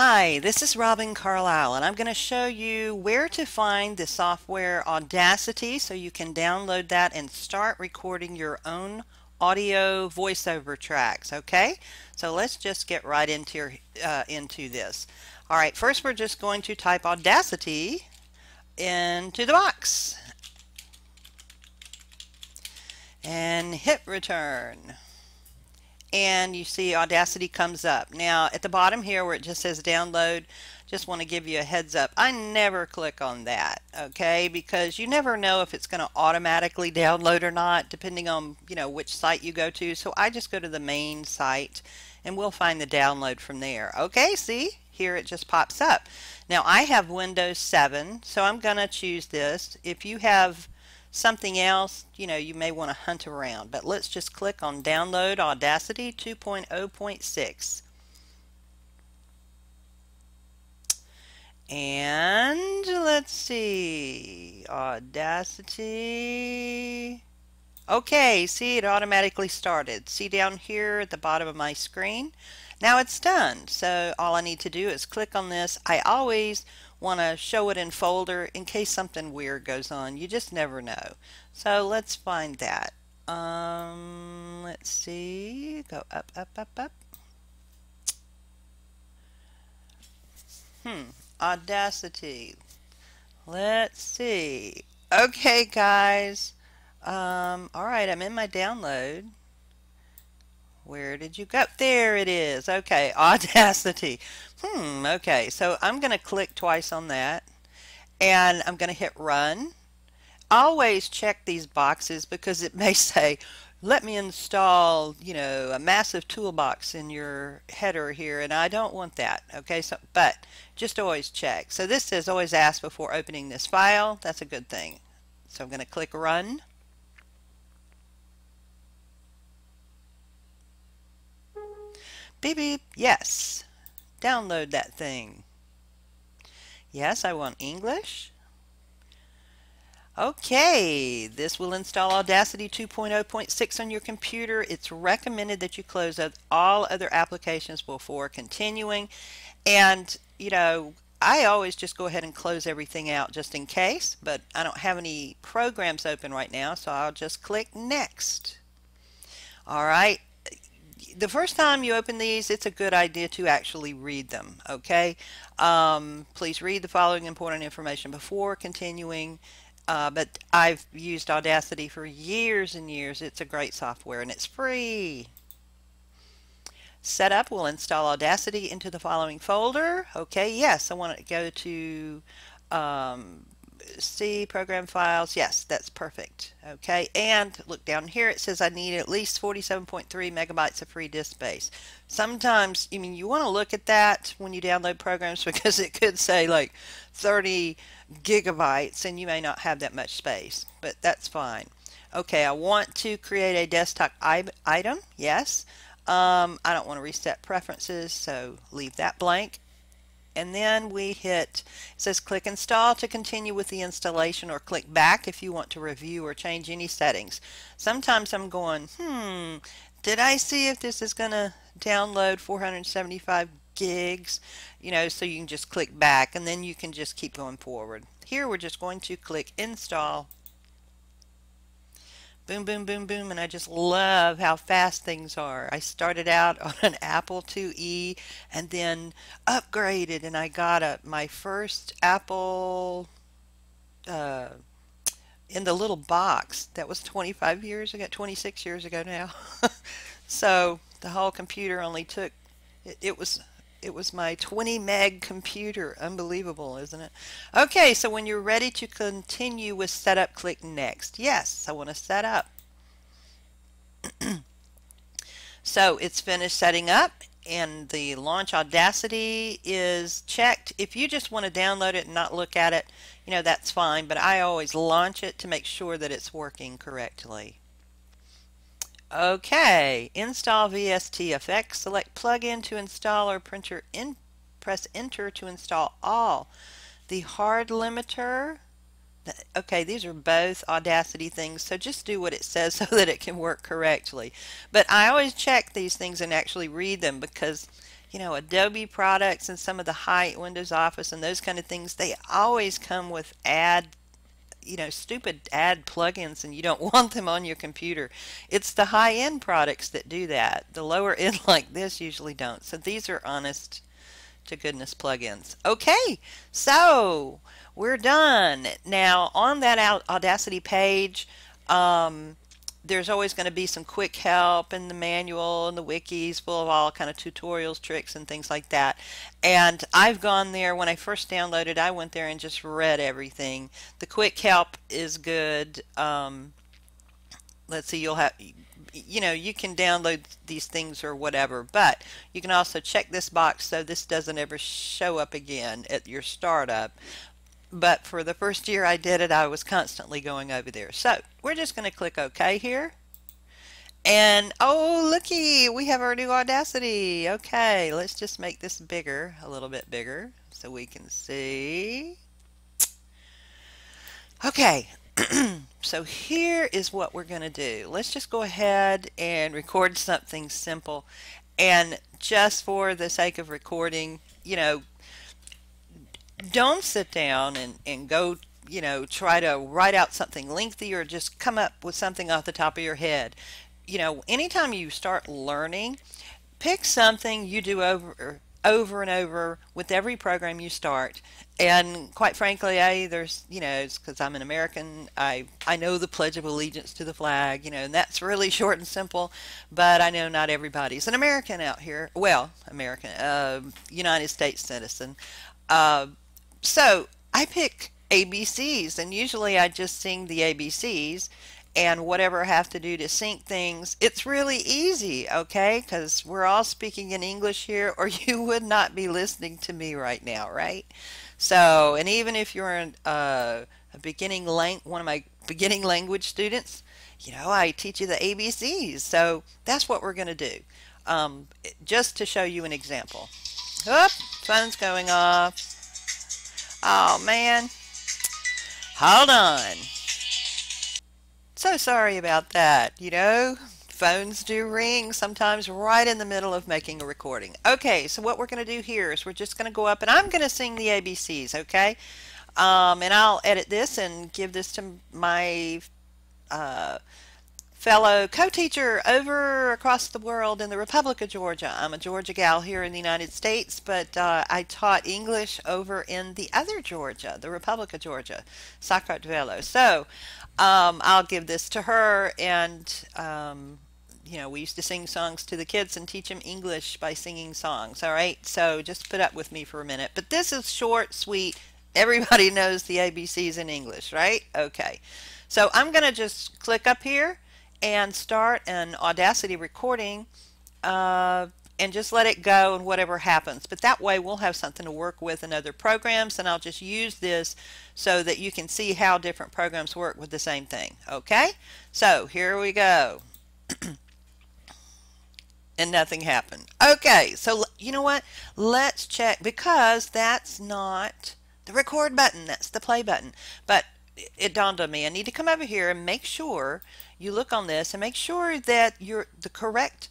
Hi, this is Robin Carlisle, and I'm going to show you where to find the software Audacity so you can download that and start recording your own audio voiceover tracks. Okay, so let's just get right into this. All right, first we're just going to type Audacity into the box and hit return. And you see Audacity comes up. Now at the bottom here where it just says download, just want to give you a heads up. I never click on that, okay, because you never know if it's going to automatically download or not depending on which site you go to. So I just go to the main site and we'll find the download from there. Okay, see here it just pops up. Now I have Windows 7, so I'm gonna choose this. If you have something else, you may want to hunt around, but let's just click on download Audacity 2.0.6. And let's see, Audacity. Okay, see, it automatically started. See down here at the bottom of my screen? Now it's done. So all I need to do is click on this. I always want to show it in folder in case something weird goes on. You just never know. So let's find that. Let's see. Go up, up, up, up. Audacity. Let's see. Okay, guys. All right, I'm in my download. Where did you go? There it is. Okay, Audacity. Okay, so I'm going to click twice on that and I'm going to hit run. Always check these boxes because it may say, let me install, a massive toolbox in your header here, and I don't want that. Okay, so but just always check. So this says always ask before opening this file. That's a good thing. So I'm going to click run. Beep beep, yes. Download that thing. Yes, I want English. Okay, this will install Audacity 2.0.6 on your computer. It's recommended that you close all other applications before continuing. And, I always just go ahead and close everything out just in case, but I don't have any programs open right now, so I'll just click next. All right. The first time you open these, it's a good idea to actually read them, okay? Please read the following important information before continuing. But I've used Audacity for years and years. It's a great software and it's free. Setup will install Audacity into the following folder. Okay, yes, I want to go to see program files. Yes, that's perfect. Okay, and look down here, it says I need at least 47.3 megabytes of free disk space. Sometimes, you want to look at that when you download programs because it could say like 30 gigabytes and you may not have that much space, but that's fine. Okay, I want to create a desktop item. Yes. I don't want to reset preferences, so leave that blank. And then we hit, it says click install to continue with the installation, or click back if you want to review or change any settings. Sometimes I'm going, did I see if this is going to download 475 gigs? So you can just click back and then you can just keep going forward. Here we're just going to click install. Boom, boom, boom, boom, and I just love how fast things are. I started out on an Apple IIe and then upgraded, and I got my first Apple in the little box. That was 25 years ago, 26 years ago now. So the whole computer only took, it was my 20 meg computer. Unbelievable, isn't it? Okay, so when you're ready to continue with setup, click next. Yes, I want to set up. So it's finished setting up and the launch Audacity is checked. If you just want to download it and not look at it, that's fine, but I always launch it to make sure that it's working correctly. Okay, install VST effects. Select plugin to install or press enter to install all. The hard limiter. Okay, these are both Audacity things, so just do what it says so that it can work correctly. But I always check these things and actually read them because Adobe products and some of the high Windows Office and those kind of things, they always come with stupid ad plugins, and you don't want them on your computer. It's the high-end products that do that. The lower end like this usually don't. So these are honest to goodness plugins. Okay, so we're done. Now on that Audacity page, there's always going to be some quick help in the manual and the wikis full of all kind of tutorials, tricks, and things like that. And I've gone there. When I first downloaded, I went there and just read everything. The quick help is good. Let's see, you can download these things or whatever, but you can also check this box so this doesn't ever show up again at your startup. But for the first year I did it, I was constantly going over there. So we're just going to click OK here. And oh, looky, we have our new Audacity. Okay, let's just make this bigger, a little bit bigger, so we can see. Okay, so here is what we're going to do. Let's just go ahead and record something simple. And just for the sake of recording, don't sit down and go, try to write out something lengthy or just come up with something off the top of your head. Anytime you start learning, pick something you do over and over with every program you start. And quite frankly, it's because I'm an American, I know the Pledge of Allegiance to the flag, and that's really short and simple, but I know not everybody's an American out here. Well, American, United States citizen. So I pick ABCs, and usually I just sing the ABCs, and whatever I have to do to sync things, it's really easy, okay? Because we're all speaking in English here, or you would not be listening to me right now, right? So, and even if you're one of my beginning language students, I teach you the ABCs. So that's what we're going to do, just to show you an example. Oop, phone's going off. Oh man, hold on. So sorry about that. Phones do ring sometimes right in the middle of making a recording. Okay, so what we're going to do here is we're just going to go up and I'm going to sing the ABCs, okay? And I'll edit this and give this to my fellow co-teacher over across the world in the Republic of Georgia. I'm a Georgia gal here in the United States, but I taught English over in the other Georgia, the Republic of Georgia, Sakartvelo. So I'll give this to her, and we used to sing songs to the kids and teach them English by singing songs. All right, so just put up with me for a minute. But this is short, sweet. Everybody knows the ABCs in English, right? Okay, so I'm going to just click up here and start an Audacity recording and just let it go and whatever happens. But that way we'll have something to work with in other programs, and I'll just use this so that you can see how different programs work with the same thing. Okay, so here we go. And nothing happened. Okay, so you know what? Let's check, because that's not the record button, that's the play button. But it dawned on me, I need to come over here and make sure you look on this and make sure that the correct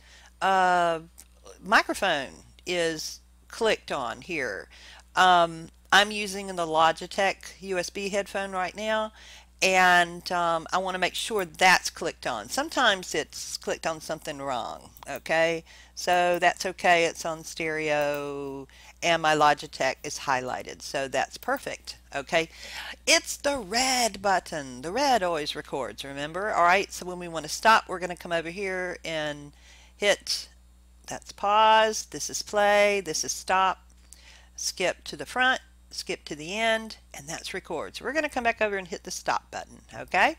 microphone is clicked on here. I'm using the Logitech USB headphone right now, and I want to make sure that's clicked on. Sometimes it's clicked on something wrong, okay? So that's okay, it's on stereo, and my Logitech is highlighted, so that's perfect, okay? It's the red button. The red always records, remember? All right, so when we want to stop, we're going to come over here and hit, that's pause, this is play, this is stop, skip to the front, skip to the end, and that's record. So we're going to come back over and hit the stop button, okay?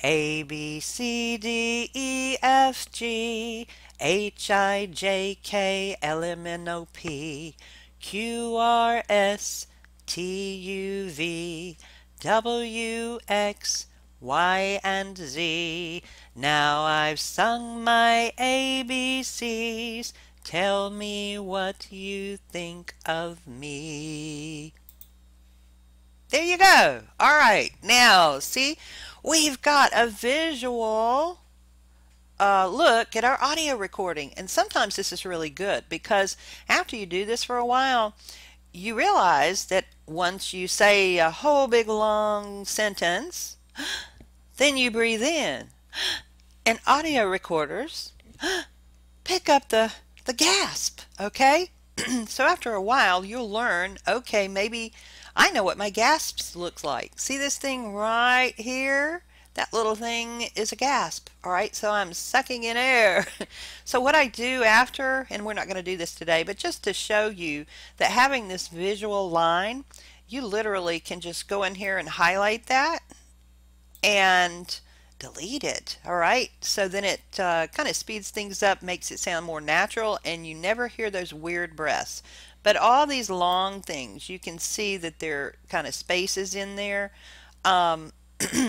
A, B, C, D, E, F, G, H, I, J, K, L, M, N, O, P, Q, R, S, T, U, V, W, X, Y, and Z. Now I've sung my ABCs. Tell me what you think of me. There you go. All right. Now, see, we've got a visual look at our audio recording. And sometimes this is really good because after you do this for a while, you realize that once you say a whole big long sentence, then you breathe in. And audio recorders pick up the gasp, okay? So after a while, you'll learn, okay, maybe I know what my gasps looks like. See this thing right here? That little thing is a gasp, all right? So I'm sucking in air. So what I do after, and we're not going to do this today, but just to show you that having this visual line, you literally can just go in here and highlight that and delete it. All right, so then it kind of speeds things up, makes it sound more natural, and you never hear those weird breaths. But all these long things, you can see that there are kind of spaces in there.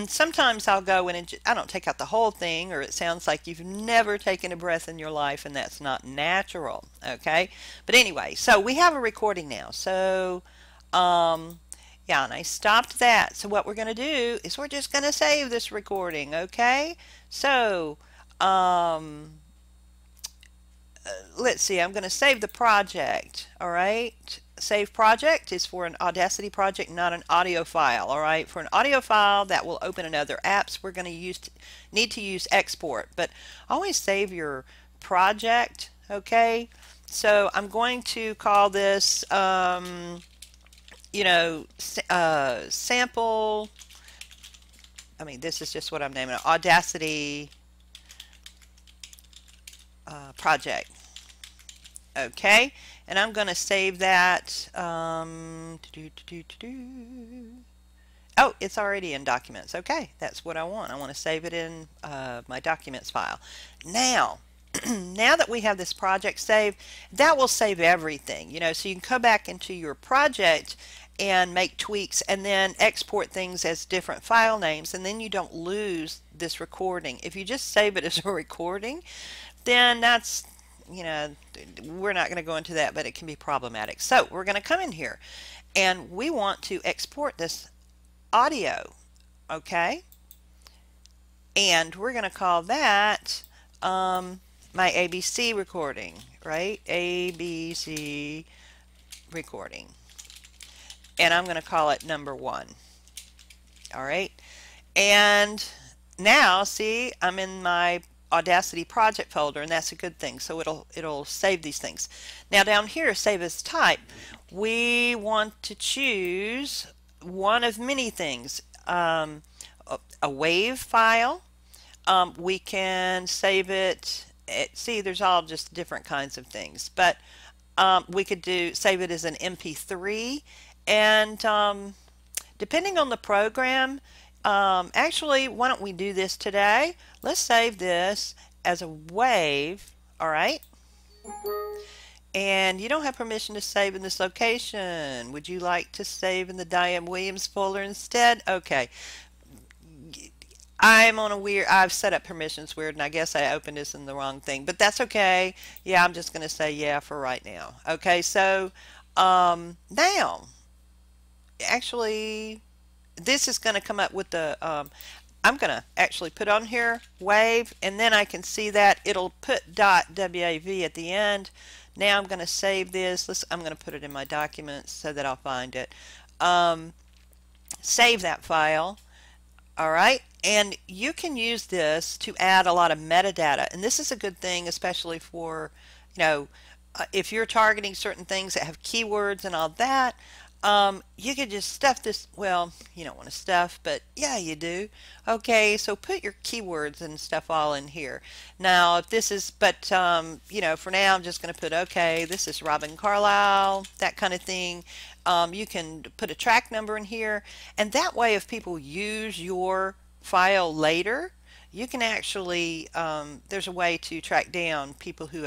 Sometimes I'll go in and I don't take out the whole thing, or it sounds like you've never taken a breath in your life, and that's not natural. Okay, but anyway, so we have a recording now. So yeah, and I stopped that. So what we're going to do is we're just going to save this recording, okay? So, let's see, I'm going to save the project, all right? Save project is for an Audacity project, not an audio file, all right? For an audio file that will open in other apps, we're going to need to use export, but always save your project, okay? So I'm going to call this you know, sample, I mean, this is just what I'm naming it, Audacity project. Okay, and I'm going to save that. Oh, it's already in Documents. Okay, that's what I want. I want to save it in my Documents file. Now, now that we have this project saved, that will save everything, you know, so you can come back into your project and make tweaks and then export things as different file names, and then you don't lose this recording. If you just save it as a recording, then that's, you know, we're not going to go into that, but it can be problematic. So we're going to come in here and we want to export this audio, okay, and we're going to call that my ABC recording, right? ABC recording. And I'm going to call it number 1. All right. And now, see, I'm in my Audacity project folder, and that's a good thing. So it'll save these things. Now down here, save as type, we want to choose one of many things. A WAV file. We can save it. See, there's all just different kinds of things, but we could save it as an MP3, and depending on the program, actually, why don't we do this today? Let's save this as a WAV, all right? And you don't have permission to save in this location. Would you like to save in the Diane Williams folder instead? Okay. I'm on a weird, I've set up permissions weird, and I guess I opened this in the wrong thing, but that's okay. Yeah, I'm just going to say yeah for right now. Okay, so now, actually, this is going to come up with the, I'm going to actually put on here WAV, and then I can see that it'll put .wav at the end. Now I'm going to save this. I'm going to put it in my documents so that I'll find it. Save that file. All right, and you can use this to add a lot of metadata, and this is a good thing, especially for, you know, if you're targeting certain things that have keywords and all that. You could just stuff this, well, you don't want to stuff, but yeah, you do. Okay, so put your keywords and stuff all in here. Now, if this is, but, you know, for now, I'm just going to put, okay, this is Robin Carlisle, that kind of thing. You can put a track number in here, and that way, if people use your file later, you can actually, there's a way to track down people who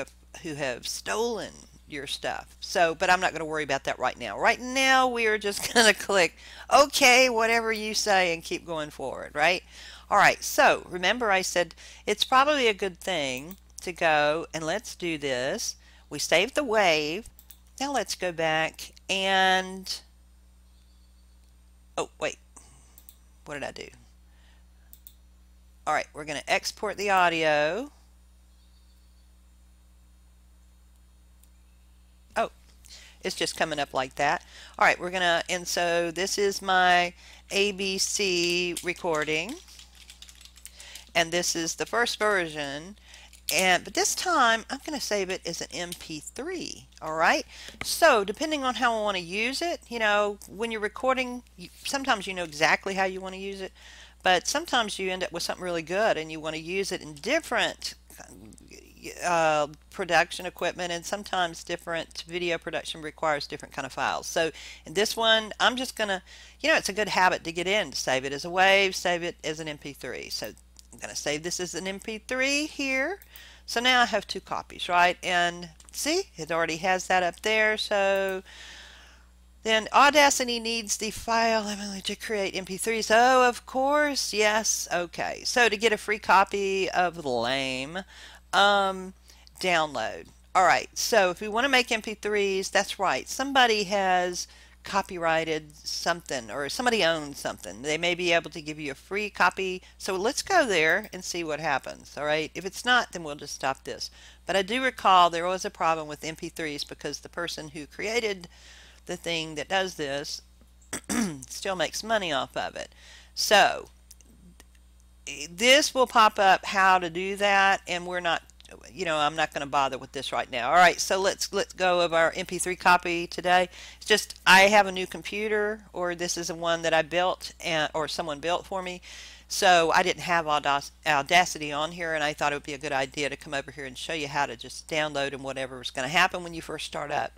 have stolen your stuff. So, but I'm not going to worry about that right now. Right now, we are just going to click OK, whatever you say, and keep going forward, right? All right, so remember I said it's probably a good thing to go, and let's do this. We saved the WAV. Now let's go back and, oh, wait, what did I do? All right, we're going to export the audio. It's just coming up like that. All right, we're gonna, and so this is my ABC recording, and this is the first version. But this time I'm going to save it as an MP3. All right. So depending on how I want to use it, you know, when you're recording, sometimes you know exactly how you want to use it, but sometimes you end up with something really good and you want to use it in different production equipment, and sometimes different video production requires different kind of files. So in this one, I'm just going to, you know, it's a good habit to get in, to save it as a WAV, save it as an MP3. So I'm going to save this as an MP3 here. So now I have 2 copies, right? And see, it already has that up there. So then Audacity needs the file to create MP3s. Oh, of course, yes. Okay, so to get a free copy of Lame, download. All right, so if we want to make MP3s, that's right. Somebody has copyrighted something, or somebody owns something. They may be able to give you a free copy. So let's go there and see what happens. All right, if it's not, then we'll just stop this. But I do recall there was a problem with MP3s because the person who created the thing that does this still makes money off of it. So this will pop up how to do that, and we're not, you know, I'm not going to bother with this right now. All right, so let's go of our MP3 copy today. It's just I have a new computer, or this is a one that I built, or someone built for me. So I didn't have Audacity on here, and I thought it would be a good idea to come over here and show you how to just download and whatever is going to happen when you first start up.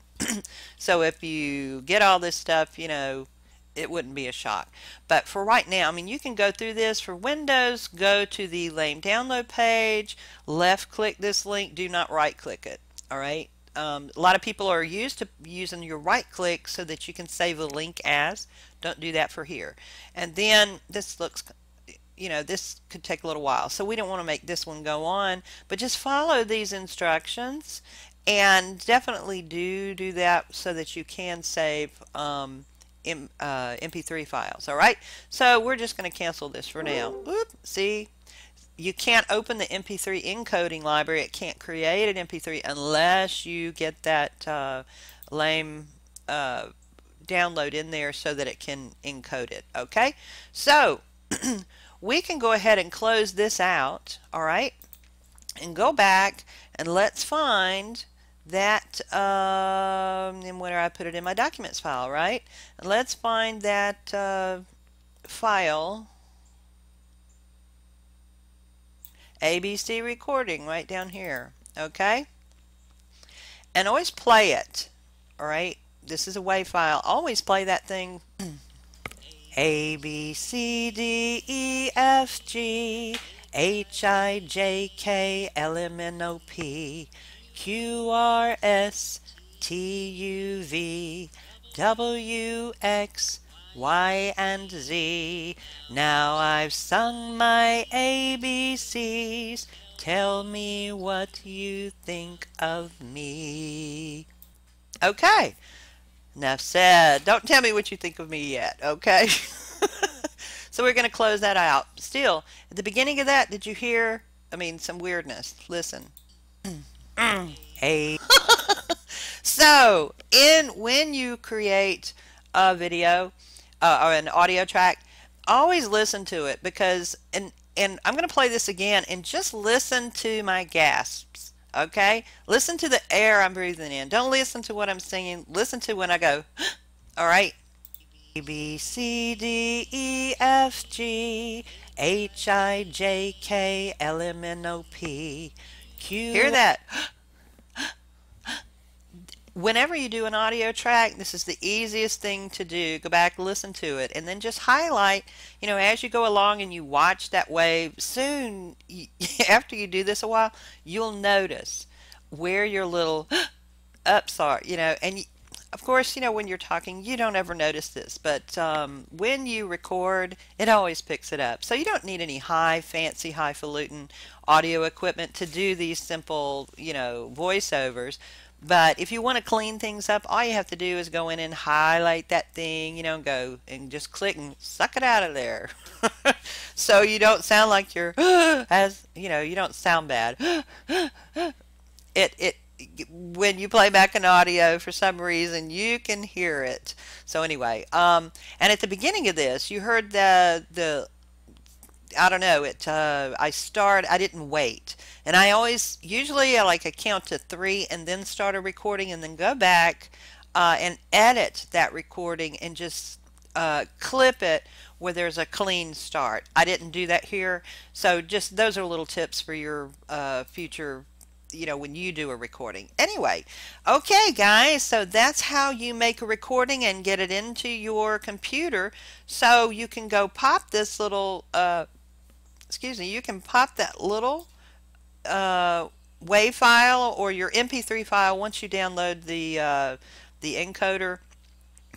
So if you get all this stuff, you know, it wouldn't be a shock. But for right now, I mean, you can go through this. For Windows, go to the Lame download page, left click this link, do not right click it. All right. A lot of people are used to using your right click so that you can save a link as. Don't do that for here. And then this looks, you know, this could take a little while. So we don't want to make this one go on, but just follow these instructions, and definitely do that so that you can save MP3 files. All right, so we're just going to cancel this for now. Whoop, see, you can't open the MP3 encoding library. It can't create an MP3 unless you get that Lame download in there so that it can encode it. Okay, so we can go ahead and close this out. All right, and go back and let's find that, and where I put it in my documents file, right? And let's find that file, ABC recording, right down here. Okay, and always play it. All right, this is a WAV file. Always play that thing. A B C D E F G H I J K L M N O P Q R S T U V W X Y and Z. Now I've sung my ABCs. Tell me what you think of me. Okay, enough said. Don't tell me what you think of me yet, okay? So we're going to close that out. Still, at the beginning of that, did you hear, I mean, some weirdness? Listen. Hey. So, when you create a video or an audio track, always listen to it, because, and I'm going to play this again, and just listen to my gasps, okay? Listen to the air I'm breathing in. Don't listen to what I'm singing. Listen to when I go, all right? A, B, C, D, E, F, G, H, I, J, K, L, M, N, O, P, Q. Hear that? Whenever you do an audio track, this is the easiest thing to do. Go back, listen to it, and then just highlight, you know, as you go along and you watch that wave. Soon, after you do this a while, you'll notice where your little ups are, you know, and of course, you know, when you're talking, you don't ever notice this, but when you record, it always picks it up. So you don't need any fancy, highfalutin audio equipment to do these simple, you know, voiceovers. But if you want to clean things up, all you have to do is go in and highlight that thing, you know, and go and just click and suck it out of there. So you don't sound like you're, as you know, you don't sound bad. when you play back an audio, for some reason you can hear it. So anyway, and at the beginning of this, you heard the I don't know, I didn't wait. And I always, usually I count to three and then start a recording and then go back and edit that recording and just clip it where there's a clean start. I didn't do that here. So just those are little tips for your future, when you do a recording. Anyway, okay guys, so that's how you make a recording and get it into your computer, so you can go pop this little you can pop that little WAV file or your MP3 file once you download the encoder,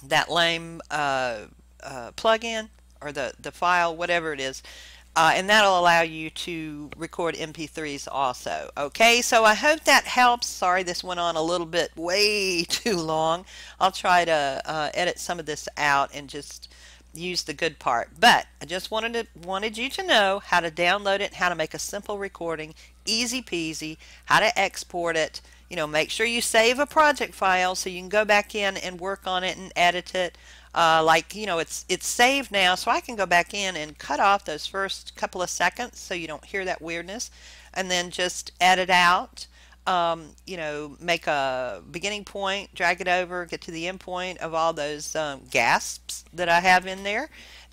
that lame plugin, or the file, whatever it is, and that'll allow you to record MP3s also. Okay, so I hope that helps. Sorry this went on a little bit way too long. I'll try to edit some of this out and just use the good part, but I just wanted you to know how to download it, how to make a simple recording, easy peasy, how to export it. Make sure you save a project file so you can go back in and work on it and edit it. It's saved now, so I can go back in and cut off those first couple of seconds so you don't hear that weirdness, and then just edit out. Make a beginning point, drag it over, get to the end point of all those gasps that I have in there,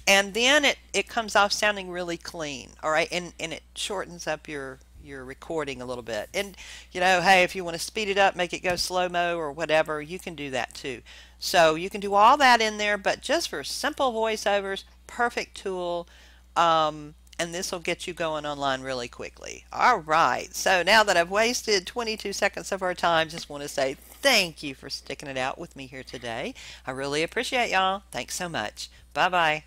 and then it comes off sounding really clean. All right, and it shortens up your recording a little bit. And hey, if you want to speed it up, make it go slow-mo or whatever, you can do that too. So you can do all that in there, but just for simple voiceovers, perfect tool. And this will get you going online really quickly. All right, so now that I've wasted 22 seconds of our time, just want to say thank you for sticking it out with me here today. I really appreciate y'all. Thanks so much. Bye-bye.